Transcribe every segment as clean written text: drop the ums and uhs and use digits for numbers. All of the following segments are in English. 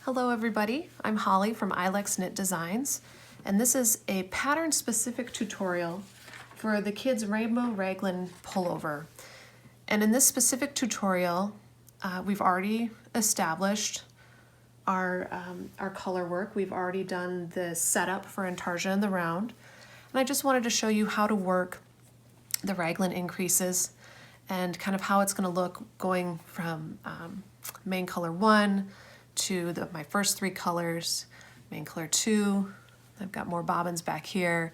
Hello everybody, I'm Holly from Ilex Knit Designs, and this is a pattern-specific tutorial for the kids' Rainbow Raglan Pullover. And in this specific tutorial, we've already established our color work. We've already done the setup for intarsia and the round, and I just wanted to show you how to work the raglan increases and kind of how it's going to look going from main color 1 to my first 3 colors, main color 2, I've got more bobbins back here,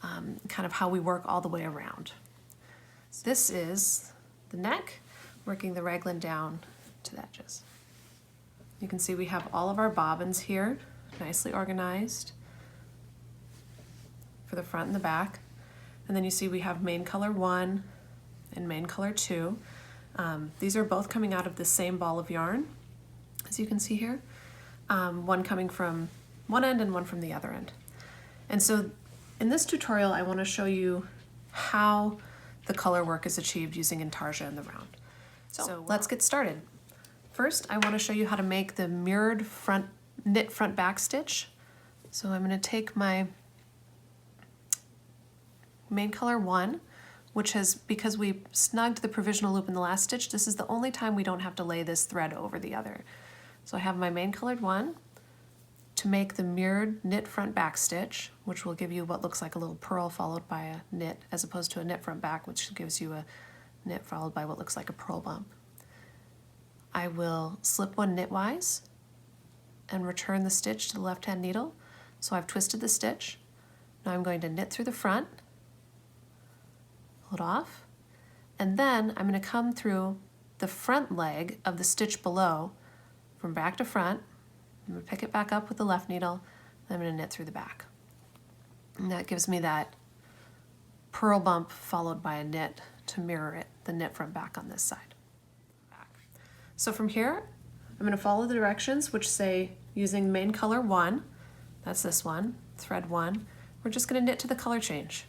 kind of how we work all the way around. So this is the neck, working the raglan down to the edges. You can see we have all of our bobbins here, nicely organized for the front and the back. And then you see we have main color 1 and main color 2. These are both coming out of the same ball of yarn, as you can see here, one coming from one end and one from the other end. And so in this tutorial, I want to show you how the color work is achieved using intarsia and the round. So let's get started. First, I want to show you how to make the mirrored knit front back stitch. So I'm going to take my main color 1, which has, because we snugged the provisional loop in the last stitch, this is the only time we don't have to lay this thread over the other. So I have my main colored 1 to make the mirrored knit front back stitch, which will give you what looks like a little purl followed by a knit, as opposed to a knit front back, which gives you a knit followed by what looks like a purl bump. I will slip one knitwise and return the stitch to the left-hand needle. So I've twisted the stitch. Now I'm going to knit through the front, pull it off, and then I'm going to come through the front leg of the stitch below from back to front. I'm going to pick it back up with the left needle, and I'm going to knit through the back. And that gives me that purl bump followed by a knit to mirror it, the knit front back on this side. So from here, I'm going to follow the directions which say, using main color 1, that's this one, thread 1, we're just going to knit to the color change.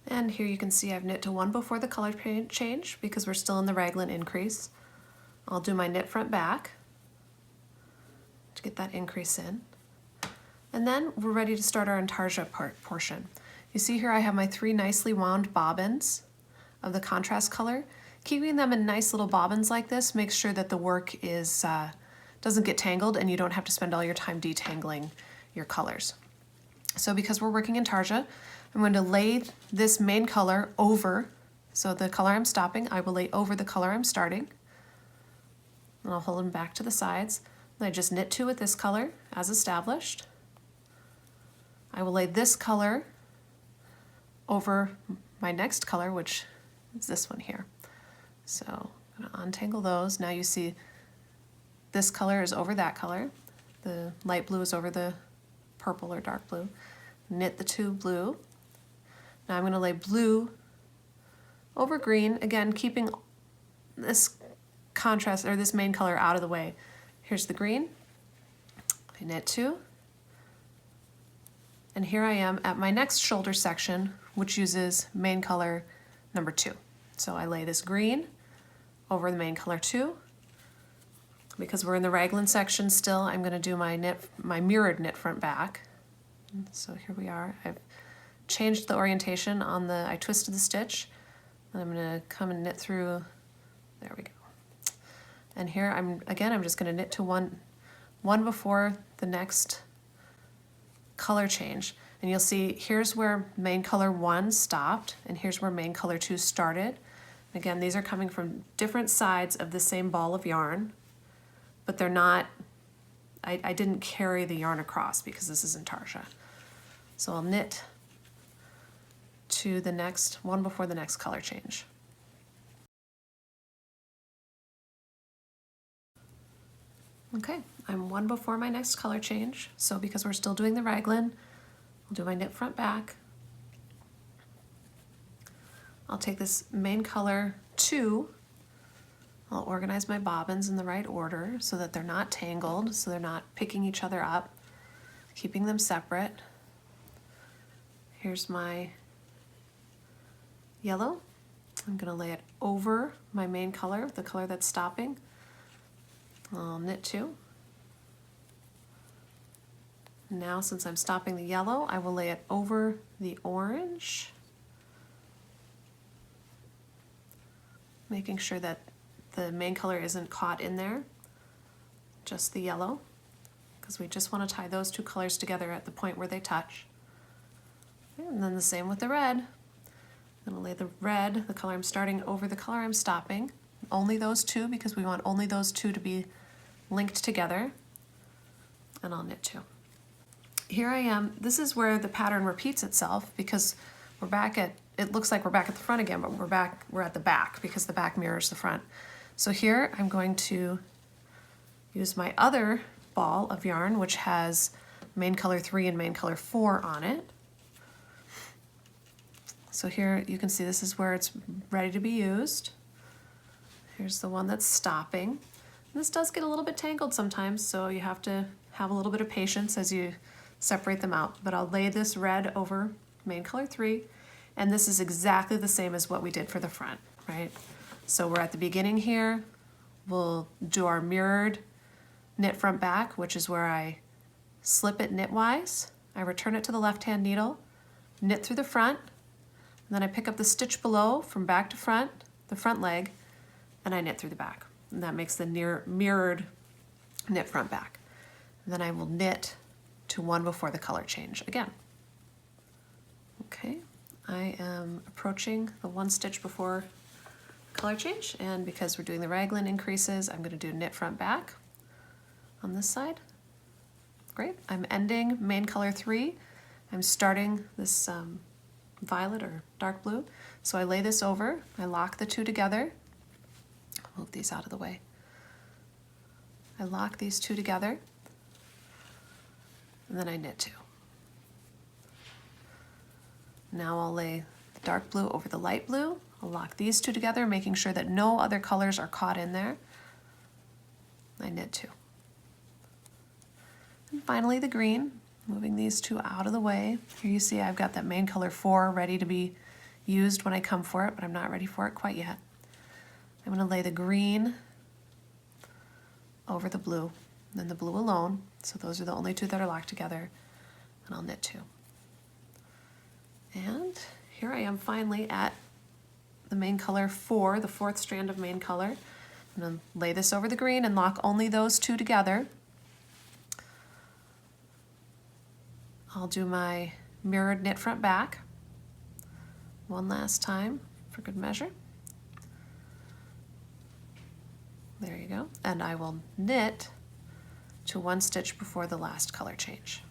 And here you can see I've knit to 1 before the color change because we're still in the raglan increase. I'll do my knit front back to get that increase in. And then we're ready to start our intarsia portion. You see here I have my 3 nicely wound bobbins of the contrast color. Keeping them in nice little bobbins like this makes sure that the work is doesn't get tangled and you don't have to spend all your time detangling your colors. So because we're working intarsia, I'm going to lay this main color over, so the color I'm stopping, I will lay over the color I'm starting. And I'll hold them back to the sides. And I just knit 2 with this color as established. I will lay this color over my next color, which is this one here. So I'm going to untangle those. Now you see this color is over that color. The light blue is over the purple or dark blue. Knit the 2 blue. Now I'm going to lay blue over green, again keeping this contrast or this main color out of the way. Here's the green. I knit 2. And here I am at my next shoulder section, which uses main color number 2. So I lay this green over the main color 2. Because we're in the raglan section still, I'm going to do my mirrored knit front back. So here we are. I've changed the orientation on I twisted the stitch, and I'm going to come and knit through. There we go. And here I'm just going to knit to one before the next color change. And you'll see here's where main color 1 stopped, and here's where main color 2 started. Again, these are coming from different sides of the same ball of yarn, but they're not, I didn't carry the yarn across because this is intarsia. So I'll knit to the next one before the next color change. Okay, I'm 1 before my next color change, so because we're still doing the raglan, I'll do my knit front back. I'll take this main color 2, I'll organize my bobbins in the right order so that they're not tangled, so they're not picking each other up, keeping them separate. Here's my yellow. I'm going to lay it over my main color, the color that's stopping. I'll knit 2. Now, since I'm stopping the yellow, I will lay it over the orange, making sure that the main color isn't caught in there, just the yellow, because we just want to tie those two colors together at the point where they touch. And then the same with the red. I'm going to lay the red, the color I'm starting, over the color I'm stopping. Only those two, because we want only those two to be linked together. And I'll knit 2. Here I am. This is where the pattern repeats itself, because we're back at, it looks like we're back at the front again, but we're at the back because the back mirrors the front. So here I'm going to use my other ball of yarn, which has main color 3 and main color 4 on it. So here you can see this is where it's ready to be used. Here's the one that's stopping. This does get a little bit tangled sometimes, so you have to have a little bit of patience as you separate them out. But I'll lay this red over main color 3, and this is exactly the same as what we did for the front, right? So we're at the beginning here. We'll do our mirrored knit front back, which is where I slip it knitwise. I return it to the left-hand needle, knit through the front, and then I pick up the stitch below from back to front, the front leg, and I knit through the back. And that makes the mirrored knit front back. And then I will knit to 1 before the color change again. Okay, I am approaching the 1 stitch before color change, and because we're doing the raglan increases, I'm going to do knit front back on this side. Great. I'm ending main color 3. I'm starting this violet or dark blue. So I lay this over, I lock the two together. I'll move these out of the way. I lock these two together, and then I knit 2. Now I'll lay the dark blue over the light blue. I'll lock these two together, making sure that no other colors are caught in there. I knit 2. And finally the green, moving these two out of the way. Here you see I've got that main color 4 ready to be used when I come for it, but I'm not ready for it quite yet. I'm going to lay the green over the blue, and then the blue alone. So those are the only two that are locked together, and I'll knit 2. And here I am finally at the main color 4, the 4th strand of main color. I'm going to lay this over the green and lock only those two together. I'll do my mirrored knit front back one last time for good measure. There you go. And I will knit to 1 stitch before the last color change.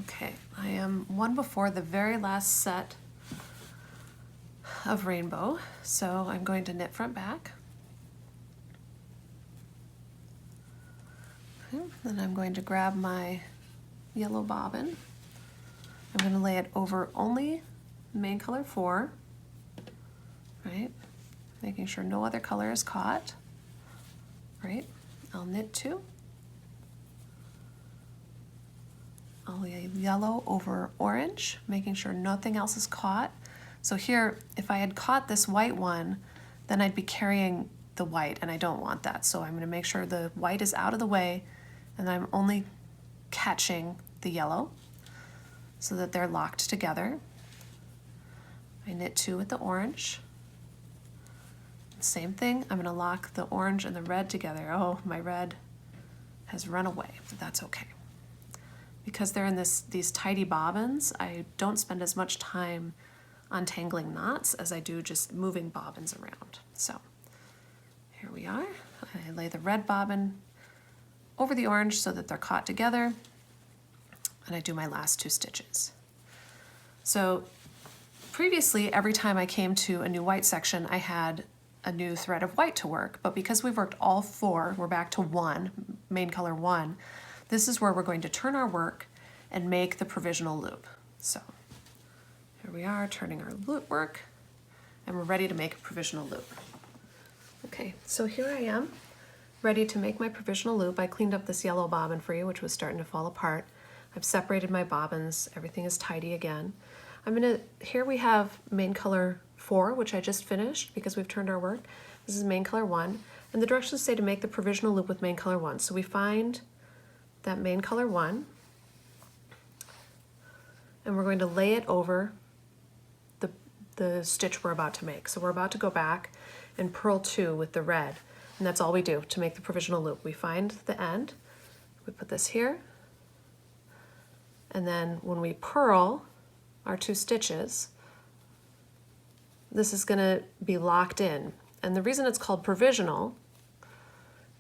Okay, I am 1 before the very last set of rainbow, so I'm going to knit front back. Okay, then I'm going to grab my yellow bobbin. I'm going to lay it over only main color 4, right? Making sure no other color is caught, right? I'll knit 2. I'll lay yellow over orange, making sure nothing else is caught. So here, if I had caught this white one, then I'd be carrying the white, and I don't want that. So I'm going to make sure the white is out of the way, and I'm only catching the yellow so that they're locked together. I knit 2 with the orange. Same thing, I'm going to lock the orange and the red together. Oh, my red has run away, but that's okay. Because they're in these tidy bobbins, I don't spend as much time untangling knots as I do just moving bobbins around. So here we are. I lay the red bobbin over the orange so that they're caught together, and I do my last 2 stitches. So previously, every time I came to a new white section, I had a new thread of white to work, but because we've worked all 4, we're back to 1, main color 1, this is where we're going to turn our work and make the provisional loop. So here we are turning our loop work, and we're ready to make a provisional loop. Okay, so here I am, ready to make my provisional loop. I cleaned up this yellow bobbin for you, which was starting to fall apart. I've separated my bobbins, everything is tidy again. Here we have main color 4, which I just finished because we've turned our work. This is main color 1. And the directions say to make the provisional loop with main color 1. So we find that main color 1, and we're going to lay it over the stitch we're about to make. So we're about to go back and purl 2 with the red, and that's all we do to make the provisional loop. We find the end, we put this here, and then when we purl our 2 stitches, this is going to be locked in. And the reason it's called provisional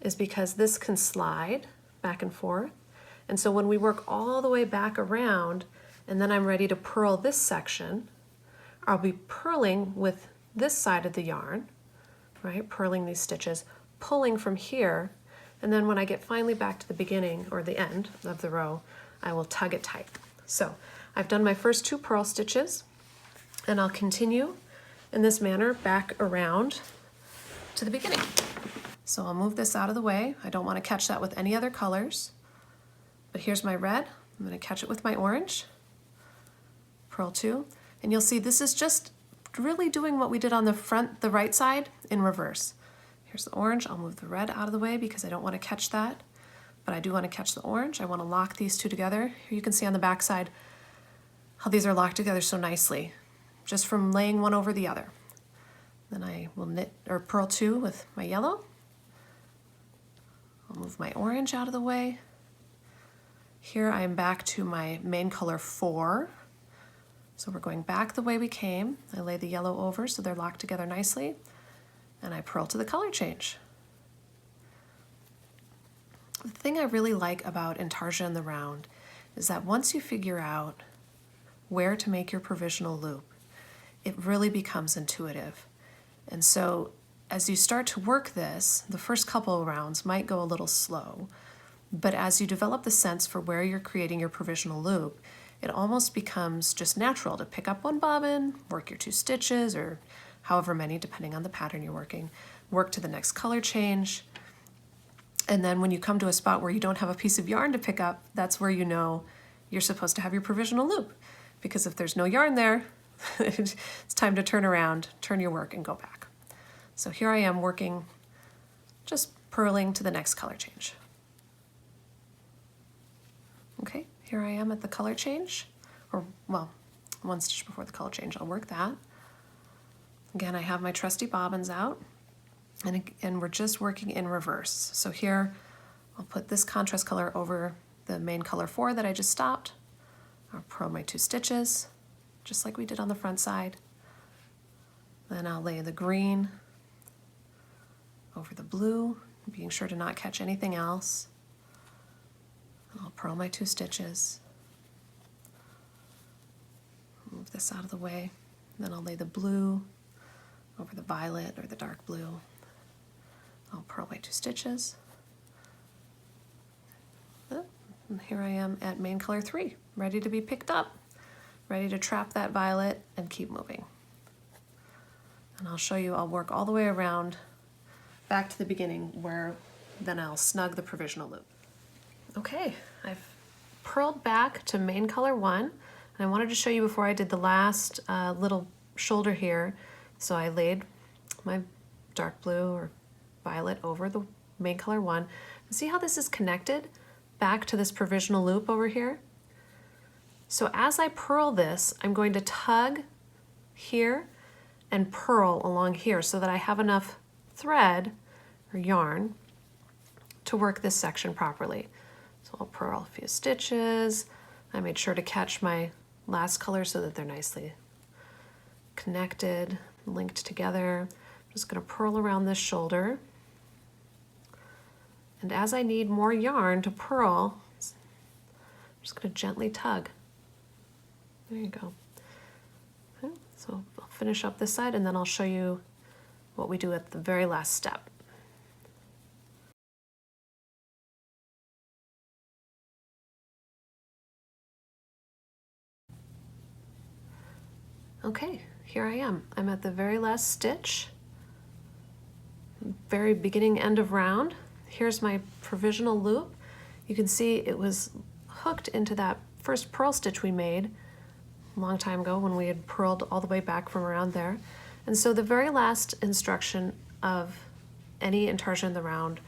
is because this can slide back and forth. And so when we work all the way back around, and then I'm ready to purl this section, I'll be purling with this side of the yarn, right? Purling these stitches, pulling from here, and then when I get finally back to the beginning or the end of the row, I will tug it tight. So I've done my first 2 purl stitches, and I'll continue in this manner back around to the beginning. So I'll move this out of the way. I don't want to catch that with any other colors, but here's my red. I'm going to catch it with my orange, purl 2, and you'll see this is just really doing what we did on the front, the right side, in reverse. Here's the orange. I'll move the red out of the way because I don't want to catch that, but I do want to catch the orange. I want to lock these 2 together. Here you can see on the back side how these are locked together so nicely, just from laying one over the other. Then I will knit or purl 2 with my yellow. I'll move my orange out of the way. Here I am back to my main color 4. So we're going back the way we came. I lay the yellow over so they're locked together nicely, and I purl to the color change. The thing I really like about Intarsia and the round is that once you figure out where to make your provisional loop, it really becomes intuitive. And so as you start to work this, the first couple of rounds might go a little slow, but as you develop the sense for where you're creating your provisional loop, it almost becomes just natural to pick up one bobbin, work your 2 stitches, or however many, depending on the pattern you're working, work to the next color change. And then when you come to a spot where you don't have a piece of yarn to pick up, that's where you know you're supposed to have your provisional loop. Because if there's no yarn there, it's time to turn around, turn your work, and go back. So here I am working, just purling to the next color change. Okay, here I am at the color change, or well, 1 stitch before the color change. I'll work that. Again, I have my trusty bobbins out, and we're just working in reverse. So here, I'll put this contrast color over the main color 4 that I just stopped. I'll purl my 2 stitches, just like we did on the front side. Then I'll lay the green over the blue, being sure to not catch anything else. I'll purl my 2 stitches, move this out of the way, then I'll lay the blue over the violet or the dark blue. I'll purl my 2 stitches. And here I am at main color 3, ready to be picked up, ready to trap that violet and keep moving. And I'll show you, I'll work all the way around back to the beginning where then I'll snug the provisional loop. Okay, I've purled back to main color 1, and I wanted to show you before I did the last little shoulder here. So I laid my dark blue or violet over the main color 1. And see how this is connected back to this provisional loop over here? So as I purl this, I'm going to tug here and purl along here so that I have enough thread or yarn to work this section properly. So I'll purl a few stitches. I made sure to catch my last color so that they're nicely connected, linked together. I'm just going to purl around this shoulder. And as I need more yarn to purl, I'm just going to gently tug. There you go. Okay, so I'll finish up this side and then I'll show you what we do at the very last step. Okay, here I am. I'm at the very last stitch, very beginning end of round. Here's my provisional loop. You can see it was hooked into that first purl stitch we made a long time ago when we had purled all the way back from around there. And so the very last instruction of any intarsia in the round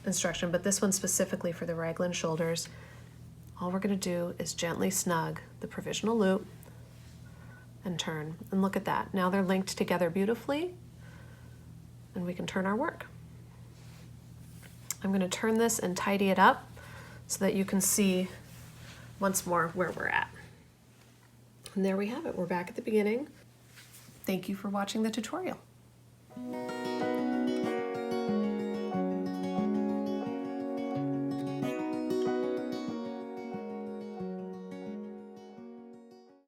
instruction, but this one specifically for the raglan shoulders, all we're going to do is gently snug the provisional loop and turn. And look at that. Now they're linked together beautifully, and we can turn our work. I'm going to turn this and tidy it up so that you can see once more where we're at. And there we have it. We're back at the beginning. Thank you for watching the tutorial.